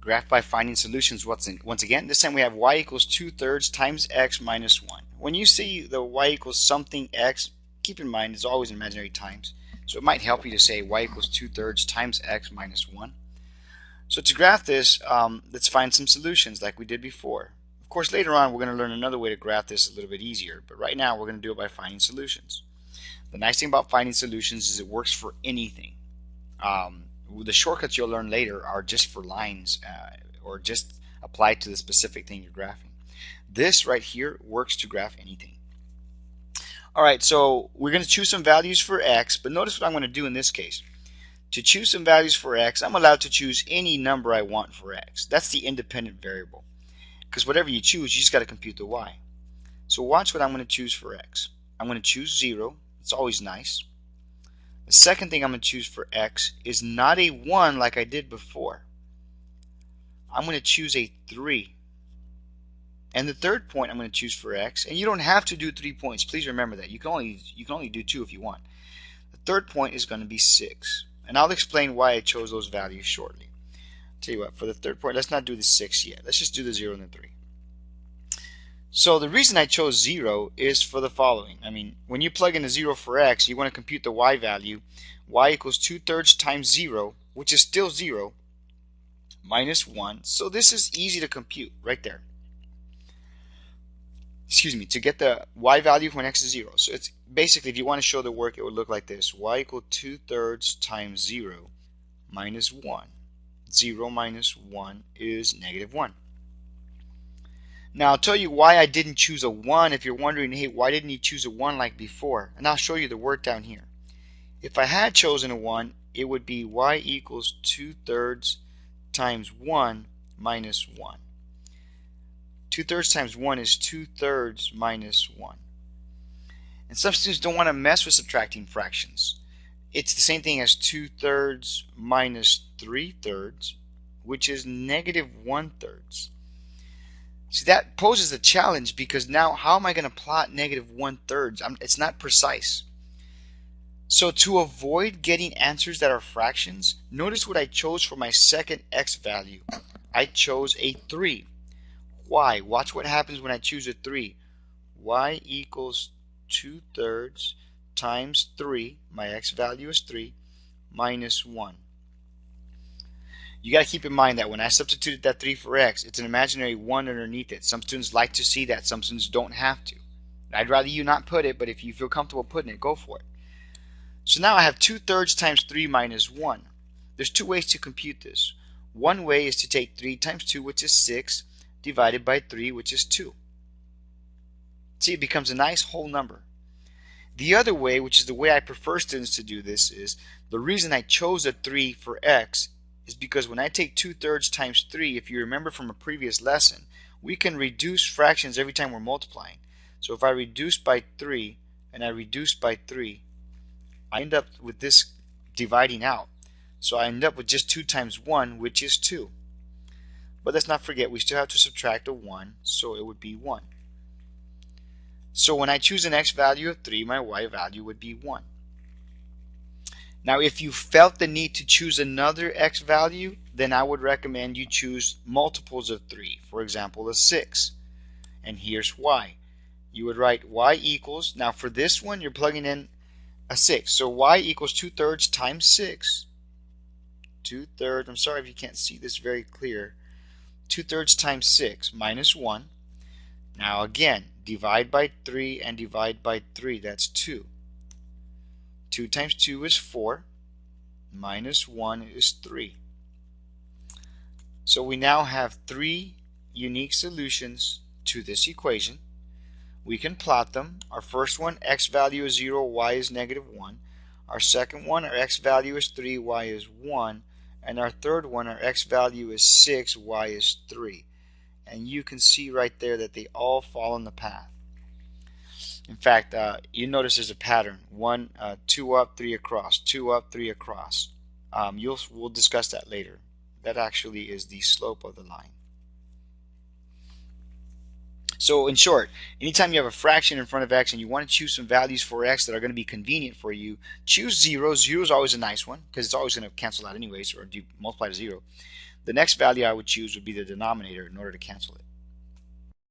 graph by finding solutions once again. This time we have y equals 2/3 times x minus 1. When you see the y equals something x, keep in mind it's always imaginary times. So it might help you to say y equals 2/3 times x minus 1. So to graph this, let's find some solutions like we did before. Of course, later on we're going to learn another way to graph this a little bit easier, but right now we're going to do it by finding solutions. The nice thing about finding solutions is it works for anything. The shortcuts you'll learn later are just for lines or just applied to the specific thing you're graphing. This right here works to graph anything. Alright, so we're going to choose some values for x, but notice what I'm going to do in this case. To choose some values for x, I'm allowed to choose any number I want for x. That's the independent variable. Because whatever you choose, you just got to compute the y. So watch what I'm going to choose for x. I'm going to choose 0. It's always nice. The second thing I'm going to choose for x is not a 1 like I did before. I'm going to choose a 3. And the third point I'm going to choose for x, and you don't have to do 3 points. Please remember that. You can only do 2 if you want. The third point is going to be 6. And I'll explain why I chose those values shortly. I'll tell you what, for the third point, let's not do the 6 yet. Let's just do the 0 and the 3. So the reason I chose 0 is for the following. I mean, when you plug in a 0 for x, you want to compute the y value. Y equals 2/3 times 0, which is still 0, minus 1. So this is easy to compute right there. Excuse me, to get the y value when x is 0. So it's basically, if you want to show the work, it would look like this. Y equals 2/3 times 0 minus 1. 0 minus 1 is negative 1. Now I'll tell you why I didn't choose a 1 if you're wondering, hey, why didn't you choose a 1 like before? And I'll show you the work down here. If I had chosen a 1, it would be y equals 2/3 times 1 minus 1. 2/3 times 1 is 2/3 minus 1. And some students don't want to mess with subtracting fractions. It's the same thing as 2/3 minus 3/3, which is negative 1/3. See, that poses a challenge because now how am I going to plot negative 1/3? It's not precise. So to avoid getting answers that are fractions, notice what I chose for my second x value. I chose a 3. Why? Watch what happens when I choose a 3. Y equals 2/3 times 3, my x value is 3, minus 1. You got to keep in mind that when I substituted that 3 for x, it's an imaginary 1 underneath it. Some students like to see that, some students don't have to. I'd rather you not put it, but if you feel comfortable putting it, go for it. So now I have 2/3 times 3 minus 1. There's two ways to compute this. One way is to take 3 times 2, which is 6, divided by 3, which is 2. See, it becomes a nice whole number. The other way, which is the way I prefer students to do this, is the reason I chose a 3 for x is because when I take 2/3 times 3, if you remember from a previous lesson, we can reduce fractions every time we're multiplying. So if I reduce by 3 and I reduce by 3, I end up with this dividing out. So I end up with just 2 times 1, which is 2. But let's not forget, we still have to subtract a 1, so it would be 1. So when I choose an x value of 3, my y value would be 1. Now if you felt the need to choose another x value, then I would recommend you choose multiples of 3. For example, a 6. And here's why. You would write y equals, now for this one you're plugging in a 6. So y equals 2/3 times 6. 2/3, I'm sorry if you can't see this very clear. 2/3 times 6 minus 1. Now again, divide by 3 and divide by 3, that's 2. 2 times 2 is 4, minus 1 is 3. So we now have 3 unique solutions to this equation. We can plot them. Our first one, x value is 0, y is negative 1. Our second one, our x value is 3, y is 1. And our third one, our x value is 6, y is 3. And you can see right there that they all fall in the path. In fact, you notice there's a pattern. 2 up, 3 across, 2 up, 3 across. We'll discuss that later. That actually is the slope of the line. So in short, anytime you have a fraction in front of x and you want to choose some values for x that are going to be convenient for you, choose 0. 0 is always a nice one because it's always going to cancel out anyways or do multiply to 0. The next value I would choose would be the denominator in order to cancel it.